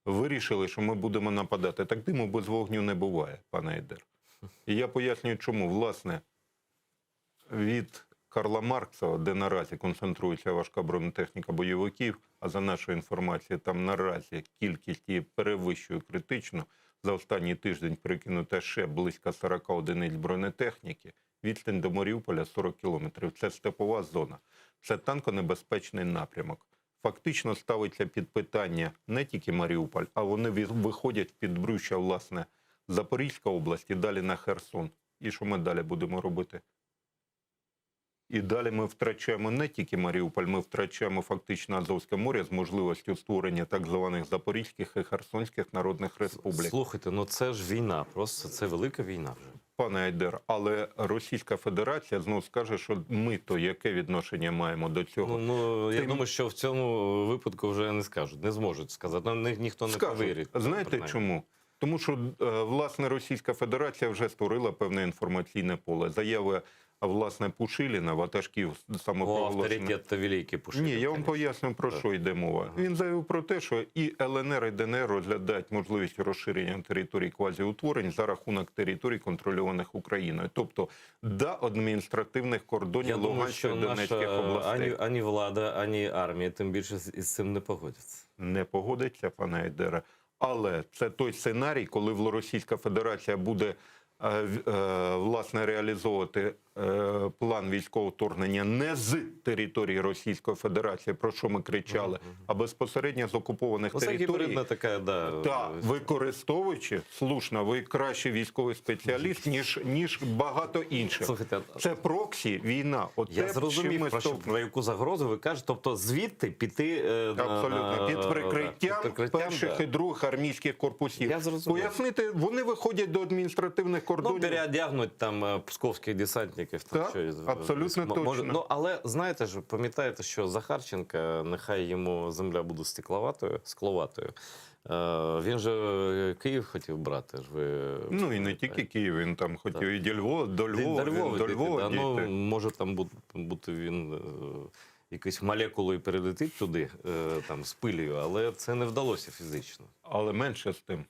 Speaker 1: вирішили, що ми будемо нападати. Так диму без вогню не буває, пане Ейдер. І я пояснюю, чому. Власне, від Карла Маркса, де наразі концентрується важка бронетехніка бойовиків, а за нашою інформацією, там наразі кількість її перевищує критично, за останній тиждень перекинуто ще близько 40 одиниць бронетехніки, відстань до Маріуполя 40 кілометрів. Це степова зона, це танконебезпечний напрямок. Фактично ставиться під питання не тільки Маріуполь, а вони виходять в підбрюшя, власне, Запорізька область і далі на Херсон. І що ми далі будемо робити? І далі ми втрачаємо не тільки Маріуполь, ми втрачаємо фактично Азовське море з можливістю створення так званих Запорізьких і Херсонських народних республік.
Speaker 2: Слухайте, ну це ж війна, просто це велика війна вже.
Speaker 1: Пане Ейдер, але Російська Федерація знову скаже, що ми то яке відношення маємо до цього?
Speaker 2: Ну, я
Speaker 1: Тим-
Speaker 2: думаю, що в цьому випадку вже не скажуть, не зможуть сказати. Ну, ніхто не
Speaker 1: Скажуть.
Speaker 2: повірить.
Speaker 1: Знаєте
Speaker 2: принаймні.
Speaker 1: чому? Тому що, власне, Російська Федерація вже створила певне інформаційне поле. Заяви, власне, Пушиліна, ватажків
Speaker 2: О,
Speaker 1: самопроголошених.
Speaker 2: авторитет-то великий Пушилин.
Speaker 1: Ні, я вам
Speaker 2: конечно.
Speaker 1: поясню, про
Speaker 2: Так.
Speaker 1: що йде мова.
Speaker 2: Ага.
Speaker 1: Він заявив про те, що і ЛНР, і ДНР розглядають можливість розширення територій квазіутворень за рахунок територій, контрольованих Україною. Тобто до адміністративних кордонів
Speaker 2: Я думаю,
Speaker 1: Луганської
Speaker 2: що
Speaker 1: і Донецьких
Speaker 2: наша
Speaker 1: областей.
Speaker 2: ані влада, ані армія тим більше із цим не погодяться.
Speaker 1: Не погодиться, пане Ейдере. Але це той сценарій, коли Російська Федерація буде власне реалізовувати план військового вторгнення не з території Російської Федерації, про що ми кричали, а безпосередньо з окупованих
Speaker 2: Ну, це
Speaker 1: територій.
Speaker 2: гібридна така, да.
Speaker 1: Та використовуючи, слушно, ви кращий військовий спеціаліст, ніж багато інших.
Speaker 2: Слухайте,
Speaker 1: Це проксі, війна. Оте,
Speaker 2: я
Speaker 1: з чим
Speaker 2: зрозумів,
Speaker 1: ми
Speaker 2: про яку загрозу ви кажете. Тобто звідти піти
Speaker 1: Абсолютно. Під прикриттям перших
Speaker 2: да.
Speaker 1: і других армійських корпусів.
Speaker 2: Я зрозумів.
Speaker 1: Пояснити, вони виходять до адміністративних
Speaker 2: Ну,
Speaker 1: кордонів.
Speaker 2: переодягнуть там псковських десантників. Там,
Speaker 1: Так,
Speaker 2: що,
Speaker 1: абсолютно точно.
Speaker 2: Ну, але знаєте ж, пам'ятаєте, що Захарченка, нехай йому земля буде скловатою. Він же Київ хотів брати. Ж ви
Speaker 1: Ну і не тільки Київ, він там хотів і до Львова,
Speaker 2: До Львова
Speaker 1: до Львова
Speaker 2: дійти, да. Ну,
Speaker 1: дійти.
Speaker 2: може там бути він якоюсь молекулою перелетить туди, там, з пилею, але це не вдалося фізично.
Speaker 1: Але менше з тим.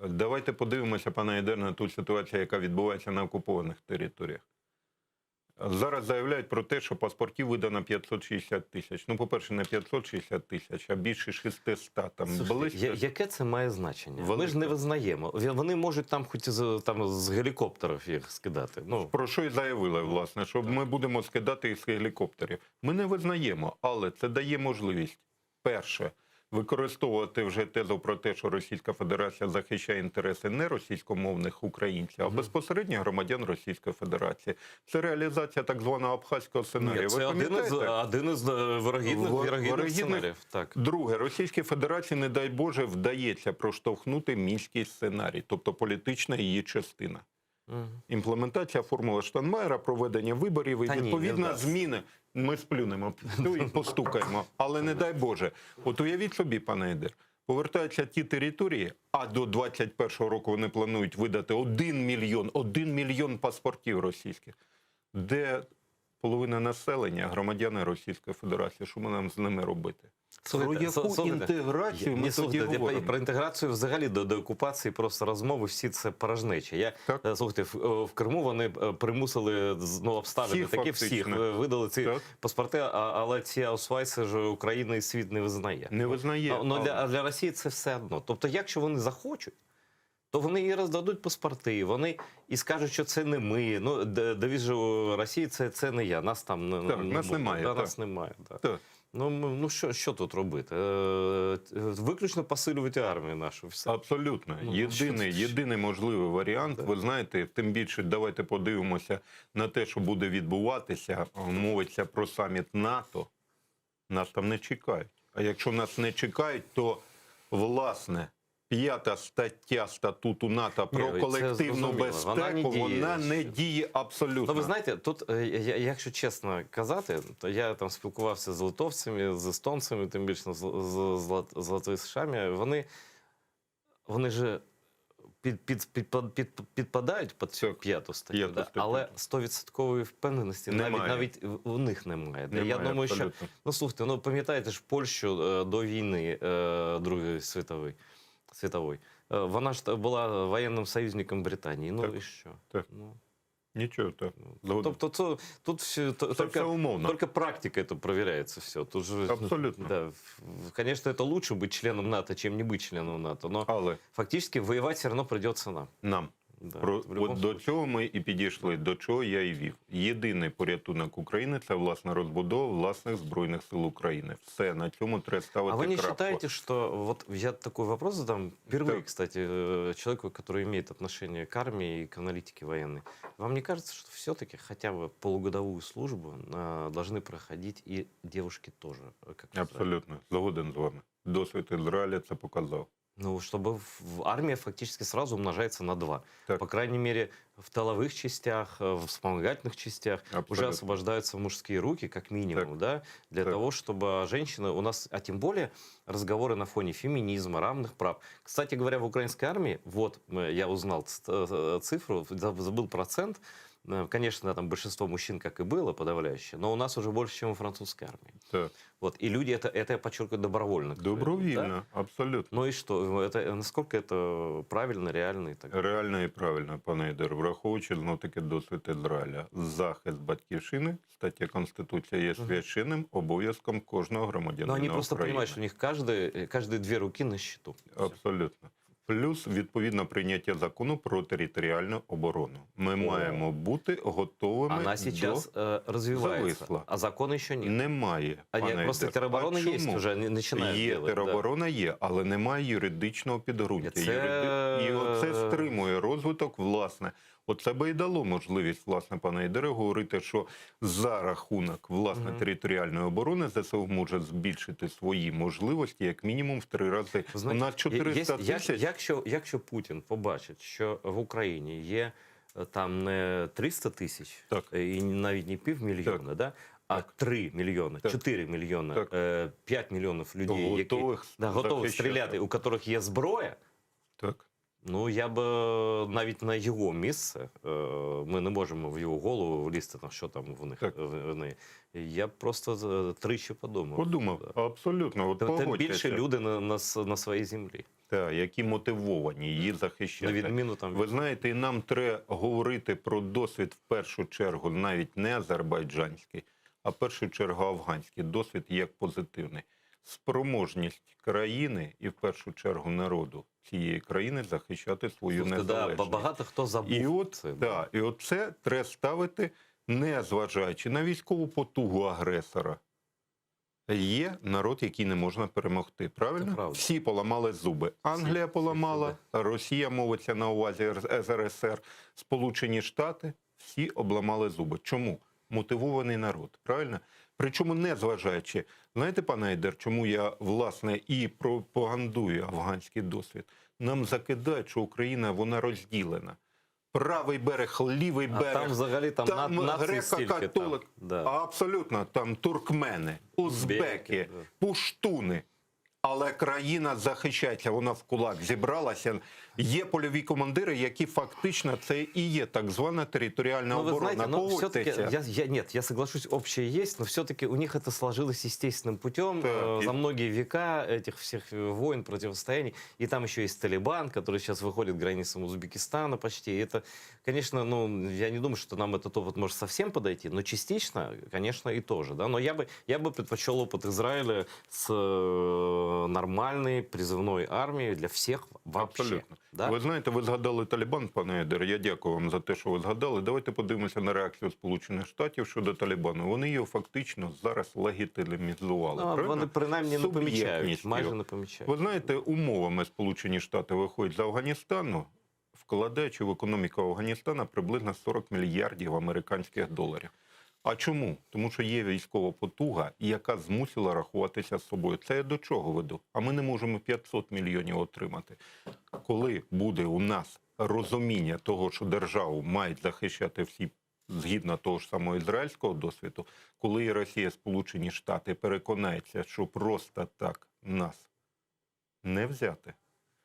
Speaker 1: Давайте подивимося, пане Ейдер, на ту ситуацію, яка відбувається на окупованих територіях. Зараз заявляють про те, що паспортів видано 560 тисяч. Ну, по-перше, не 560 тисяч, а більше 600. Там близько.
Speaker 2: Яке це має значення? Ми
Speaker 1: Велике.
Speaker 2: ж не визнаємо. Вони можуть там хоч з гелікоптерів їх скидати. Ну,
Speaker 1: Про що і заявили, власне, що ми будемо скидати їх з гелікоптерів. Ми не визнаємо, але це дає можливість, перше, використовувати вже тезу про те, що Російська Федерація захищає інтереси не російськомовних українців, а безпосередньо громадян Російської Федерації. Це реалізація так званого абхазького сценарію.
Speaker 2: це один із вирогідних сценаріїв. Так.
Speaker 1: Друге, Російській Федерації, не дай Боже, вдається проштовхнути мінський сценарій, тобто політична її частина. Імплементація формули Штайнмайєра, проведення виборів і
Speaker 2: Та ні, не
Speaker 1: відповідно
Speaker 2: вдасться.
Speaker 1: зміни. Ми сплюнемо і постукаємо. Але не дай Боже. От уявіть собі, пане Ейдер, повертаються ті території, а до 21-го року вони планують видати 1 мільйон паспортів російських. де половина населення громадяни Російської Федерації. Що ми нам з ними робити? Про яку інтеграцію ми тоді говоримо?
Speaker 2: Про інтеграцію взагалі до окупації просто розмови, всі це порожнечі. Слухайте, в Криму вони примусили обставини такі всіх, видали ці паспорти, але ці аусвайси ж Україна і світ не визнає.
Speaker 1: Не визнає.
Speaker 2: А для Росії це все одно. Тобто, якщо вони захочуть, то вони і роздадуть паспорти, вони і скажуть, що це не ми. Ну, девіз же Росії це не я, нас там
Speaker 1: нас немає.
Speaker 2: Нас немає. Ну що тут робити? Виключно посилювати армію нашу. Все.
Speaker 1: Абсолютно. Єдиний можливий варіант. Ви знаєте, тим більше давайте подивимося на те, що буде відбуватися. Мовиться про саміт НАТО. Нас там не чекають. А якщо нас не чекають, то, власне, 5 стаття статуту НАТО про колективну безпеку, вона не діє абсолютно.
Speaker 2: Ну, ви знаєте, тут, якщо чесно казати, то я там спілкувався з литовцями, з естонцями, тим більше з латвійцями, вони ж підпадають під цю 5 статтю, але 100% впевненості навіть у них немає. Я думаю, що, ну слухайте, пам'ятаєте ж Польщу до війни Другої світової. Вона ж була воєнним союзником Британії. Ну і що?
Speaker 1: Нічого, так.
Speaker 2: Тобто тут только практикой это проверяется все. Тут же,
Speaker 1: абсолютно.
Speaker 2: Да, конечно, это лучше быть членом НАТО, чем не быть членом НАТО, но фактически воевать все равно придется нам.
Speaker 1: Нам.
Speaker 2: Да,
Speaker 1: от до цього ми і підійшли, до чого я і вів. Єдиний порятунок України – це, власне, розбудова власних Збройних сил України. Все, на цьому треба ставити крапку.
Speaker 2: А вы не считаете, что... Вот я такой вопрос задам. Впервые, кстати, человеку, который имеет отношение к армии и к аналитике военной. Вам не кажется, что все-таки хотя бы полугодовую службу должны проходить и девушки тоже? Как
Speaker 1: абсолютно. Згоден з вами. Досвід Ізраїля це показав.
Speaker 2: Ну, чтобы армия фактически сразу умножается на 2.
Speaker 1: Так.
Speaker 2: По крайней мере, в тыловых частях, в вспомогательных частях уже освобождаются мужские руки, как минимум, да, для того, чтобы женщины у нас, а тем более разговоры на фоне феминизма, равных прав. Кстати говоря, в украинской армии, вот я узнал цифру, забыл процент, конечно, там большинство мужчин, как и было, подавляющее, но у нас уже больше, чем у французской армии.
Speaker 1: Так.
Speaker 2: Вот. И люди это я подчеркиваю, добровольно.
Speaker 1: Добровольно, да? Абсолютно.
Speaker 2: Ну и что? Насколько это правильно, реально? И так?
Speaker 1: Реально і правильно, пане Ідер. Враховуючи, знов-таки, досвід Ізраїля. Захист батьківщини, стаття Конституції, є священним обов'язком кожного громадянина України.
Speaker 2: Но они просто понимают, что у них каждые 2 руки на счету.
Speaker 1: Абсолютно. Плюс, відповідно, прийняття закону про територіальну оборону. Ми маємо бути готовими
Speaker 2: Она сейчас развивается,
Speaker 1: зависла.
Speaker 2: а закона еще нет.
Speaker 1: Немає.
Speaker 2: Просто тероборона є, вже починають
Speaker 1: Є,
Speaker 2: делать,
Speaker 1: тероборона є, але немає юридичного підґрунтя. І оце стримує розвиток, власне. Оце би і дало можливість, власне, пане Ідере, говорити, що за рахунок, власне, територіальної оборони ЗСУ може збільшити свої можливості, як мінімум, в 3 рази.
Speaker 2: Знаєте,
Speaker 1: у нас 400 тисяч.
Speaker 2: Якщо Путін побачить, що в Україні є там не 300 тисяч, і навіть не півмільйона, да, а 3 мільйони, 4 мільйони, 5 мільйонів людей, які готові стріляти, у яких є зброя,
Speaker 1: так.
Speaker 2: Ну, я б навіть на його місце, ми не можемо в його голову влізти, що там в них. Я б просто тричі подумав.
Speaker 1: Подумав, абсолютно.
Speaker 2: Тим більше люди на своїй землі.
Speaker 1: Так, які мотивовані її захищати.
Speaker 2: На відміну там...
Speaker 1: Ви знаєте, і нам треба говорити про досвід в першу чергу, навіть не азербайджанський, а в першу чергу афганський досвід як позитивний. Спроможність країни і в першу чергу народу цієї країни захищати свою незалежність.
Speaker 2: Да, багато хто забув це.
Speaker 1: І оце треба ставити, не зважаючи на військову потугу агресора. Є народ, який не можна перемогти, правильно? Всі поламали зуби. Англія поламала, Росія, мовиться на увазі СРСР, Сполучені Штати, всі обламали зуби. Чому? Мотивований народ, правильно? Причому не зважаючи, знаєте, пане Айдер, чому я, власне, і пропагандую афганський досвід? Нам закидають, що Україна, вона розділена. Правий берег, лівий берег.
Speaker 2: Там взагалі там
Speaker 1: греко-католик.
Speaker 2: Да.
Speaker 1: Абсолютно, там туркмени, узбеки, пуштуни. Але країна захищається, вона в кулак зібралася. Є польові командири, які фактично це і є так звана територіальна
Speaker 2: Ну, вы
Speaker 1: оборона.
Speaker 2: знаете, но все-таки,
Speaker 1: Погодьтеся.
Speaker 2: нет, я соглашусь, общее есть, но все-таки у них это сложилось естественным путем
Speaker 1: Так,
Speaker 2: за многие века этих всех войн, противостояний. И там еще есть Талибан, который сейчас выходит к границам Узбекистана почти. И это, конечно, ну, я не думаю, что нам этот опыт может совсем подойти, но частично, конечно, и тоже. Да? Но я бы предпочел опыт Израиля с нормальной призывной армией для всех вообще.
Speaker 1: Абсолютно.
Speaker 2: Да?
Speaker 1: Ви знаєте, ви згадали Талібан, пане Едер. Я дякую вам за те, що ви згадали. Давайте подивимося на реакцію Сполучених Штатів щодо Талібану. Вони його фактично зараз легітимізували.
Speaker 2: Ну,
Speaker 1: правильно?
Speaker 2: вони принаймні не помічають,
Speaker 1: Суб'єктністю.
Speaker 2: майже не помічають.
Speaker 1: Ви знаєте, умовами Сполучені Штати виходять з Афганістану, вкладаючи в економіку Афганістана приблизно 40 мільярдів американських доларів. А чому? Тому що є військова потуга, яка змусила рахуватися з собою. Це я до чого веду? А ми не можемо 500 мільйонів отримати. Коли буде у нас розуміння того, що державу мають захищати всі згідно того ж самого ізраїльського досвіду, коли і Росія, Сполучені Штати переконаються, що просто так нас не взяти,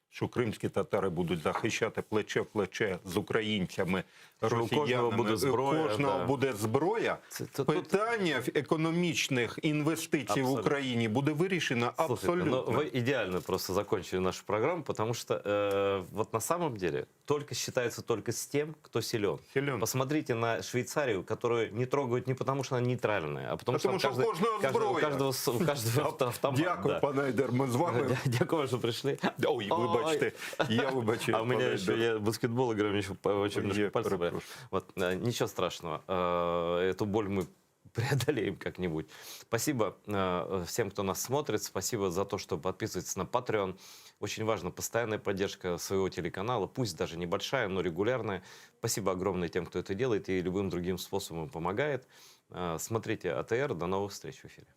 Speaker 1: що кримські татари будуть захищати плече в плече з українцями,
Speaker 2: Що у кожного
Speaker 1: росіянами,
Speaker 2: буде зброя,
Speaker 1: у кожного
Speaker 2: да.
Speaker 1: буде зброя,
Speaker 2: Тут-
Speaker 1: питання економічних інвестицій
Speaker 2: Абсолютно.
Speaker 1: в Україні буде вирішено
Speaker 2: Слушайте,
Speaker 1: абсолютно.
Speaker 2: ну, вы идеально просто закончили нашу программу, потому что вот на самом деле только считается только с тем, кто силен.
Speaker 1: Силен.
Speaker 2: Посмотрите на Швейцарию, которую не трогают не потому, что она нейтральная, а потому,
Speaker 1: Потому
Speaker 2: что,
Speaker 1: что у кожного зброя.
Speaker 2: у каждого автомат.
Speaker 1: Дякую,
Speaker 2: да.
Speaker 1: пане Айдер, ми з вами.
Speaker 2: Дякую, что пришли.
Speaker 1: Ой, вибачте, я вибачаю.
Speaker 2: А у меня
Speaker 1: пане
Speaker 2: еще,
Speaker 1: Айдер.
Speaker 2: я баскетбол играю, мне еще очень немножко
Speaker 1: Я
Speaker 2: пальцы болят.
Speaker 1: перепрошую.
Speaker 2: Вот, ничего страшного. Эту боль мы преодолеем как-нибудь. Спасибо всем, кто нас смотрит. Спасибо за то, что подписываетесь на Patreon. Очень важна постоянная поддержка своего телеканала, пусть даже небольшая, но регулярная. Спасибо огромное тем, кто это делает и любым другим способом помогает. Смотрите АТР. До новых встреч в эфире.